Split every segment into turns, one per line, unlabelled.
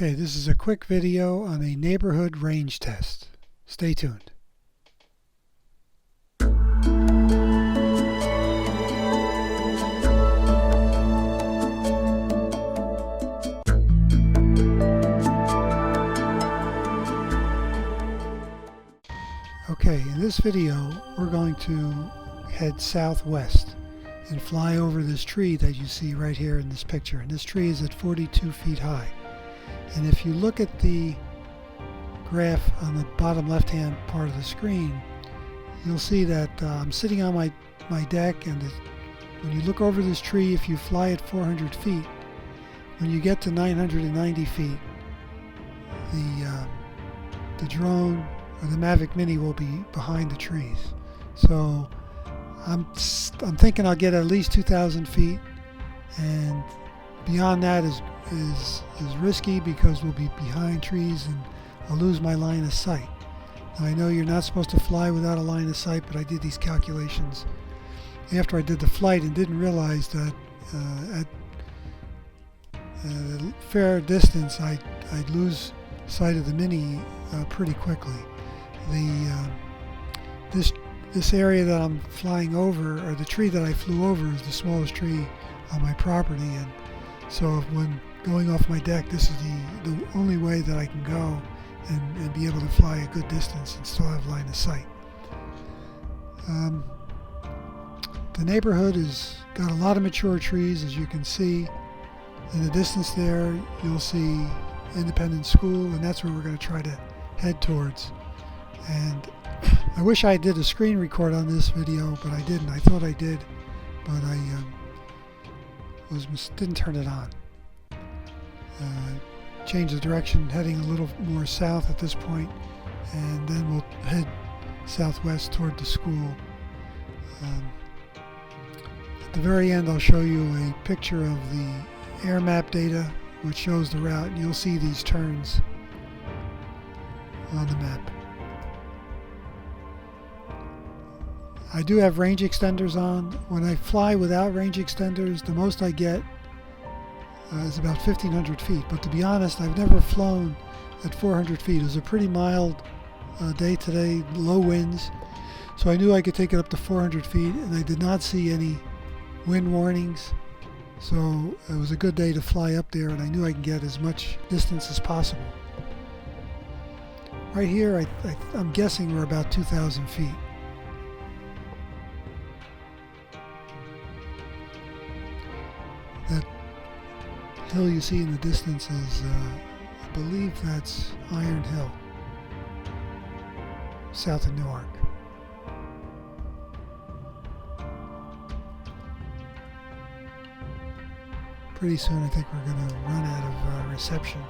Okay, this is a quick video on a neighborhood range test. Stay tuned. Okay, in this video we're going to head southwest and fly over this tree that you see right here in this picture. And this tree is at 42 feet high. And if you look at the graph on the bottom left-hand part of the screen, you'll see that I'm sitting on my deck, and when you look over this tree, if you fly at 400 feet, when you get to 990 feet, the drone or the Mavic Mini will be behind the trees. So I'm thinking I'll get at least 2,000 feet, and beyond that is risky because we'll be behind trees and I'll lose my line of sight. Now, I know you're not supposed to fly without a line of sight, but I did these calculations after I did the flight and didn't realize that at a fair distance I'd lose sight of the Mini pretty quickly. This area that I'm flying over, or the tree that I flew over, is the smallest tree on my property, and so when going off my deck, this is the only way that I can go and be able to fly a good distance and still have line of sight. The neighborhood has got a lot of mature trees, as you can see. In the distance there, you'll see Independent School, and that's where we're going to try to head towards. And I wish I did a screen record on this video, but I didn't. I thought I did, but I didn't turn it on. Change the direction, heading a little more south at this point, and then we'll head southwest toward the school. At the very end, I'll show you a picture of the air map data, which shows the route, and you'll see these turns on the map. I do have range extenders on. When I fly without range extenders, the most I get is about 1,500 feet. But to be honest, I've never flown at 400 feet. It was a pretty mild day today, low winds. So I knew I could take it up to 400 feet, and I did not see any wind warnings. So it was a good day to fly up there, and I knew I could get as much distance as possible. Right here, I'm guessing we're about 2,000 feet. That hill you see in the distance is, I believe that's Iron Hill, south of Newark. Pretty soon I think we're going to run out of reception.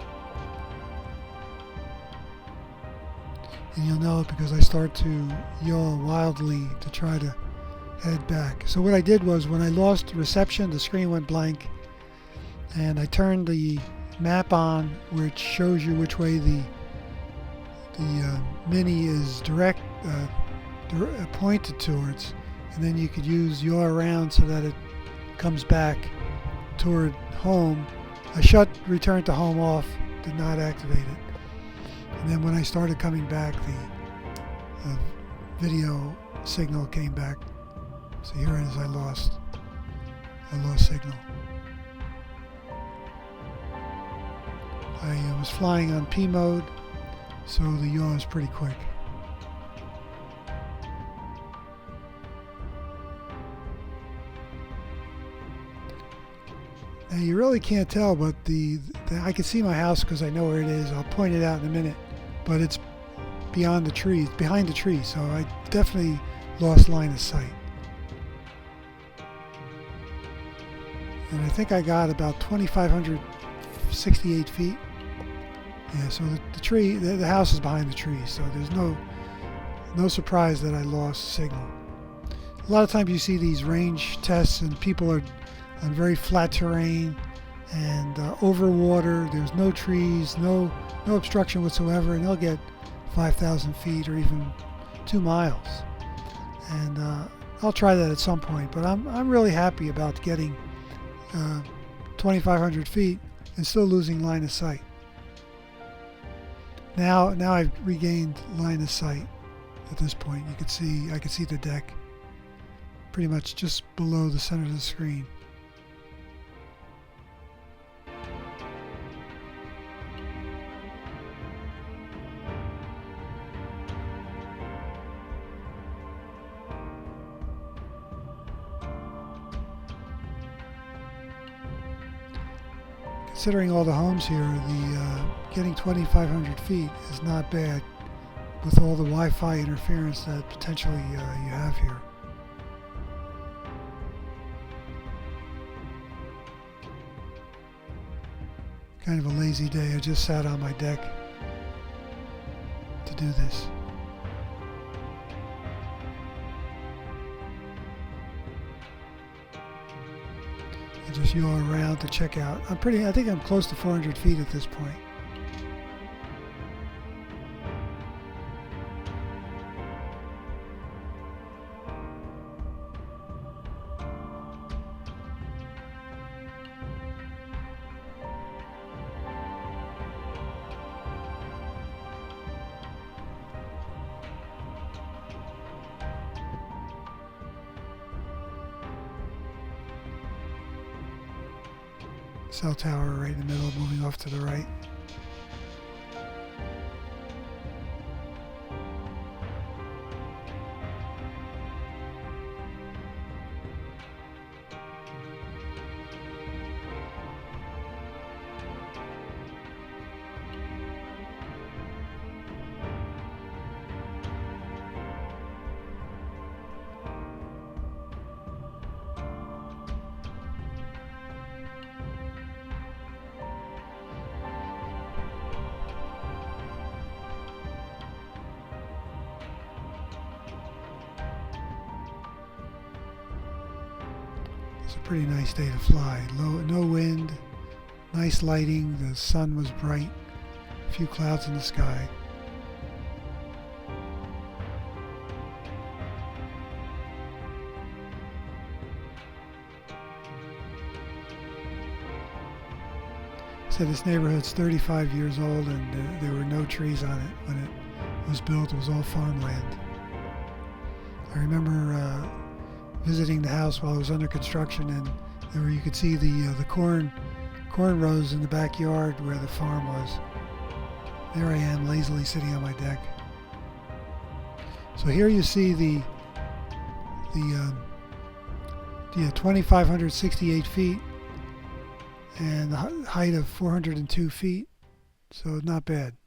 And you'll know it because I start to yaw wildly to try to head back. So what I did was, when I lost reception, the screen went blank, and I turned the map on, which shows you which way the Mini is pointed towards, and then you could use yaw around so that it comes back toward home. I shut return to home off, did not activate it, and then when I started coming back, the video signal came back. So here it is, I lost signal. I was flying on P mode, so the yaw is pretty quick. Now you really can't tell, but I can see my house because I know where it is. I'll point it out in a minute, but it's beyond the trees, behind the trees, so I definitely lost line of sight. And I think I got about 2,568 feet. Yeah, so the tree, the house is behind the tree, so there's no surprise that I lost signal. A lot of times you see these range tests and people are on very flat terrain and over water. There's no trees, no obstruction whatsoever, and they'll get 5,000 feet or even 2 miles. And I'll try that at some point, but I'm really happy about getting 2,500 feet and still losing line of sight. Now I've regained line of sight at this point. I can see the deck pretty much just below the center of the screen. Considering all the homes here, getting 2,500 feet is not bad with all the Wi-Fi interference that potentially you have here. Kind of a lazy day. I just sat on my deck to do this. I just yaw around to check out. I think I'm close to 400 feet at this point. Cell tower right in the middle, moving off to the right. It's a pretty nice day to fly. No wind, nice lighting, the sun was bright, a few clouds in the sky. So this neighborhood's 35 years old, and there were no trees on it when it was built. It was all farmland. I remember visiting the house while it was under construction, and you could see the corn rows in the backyard where the farm was. There I am, lazily sitting on my deck. So here you see the 2,568 feet and the height of 402 feet. So not bad.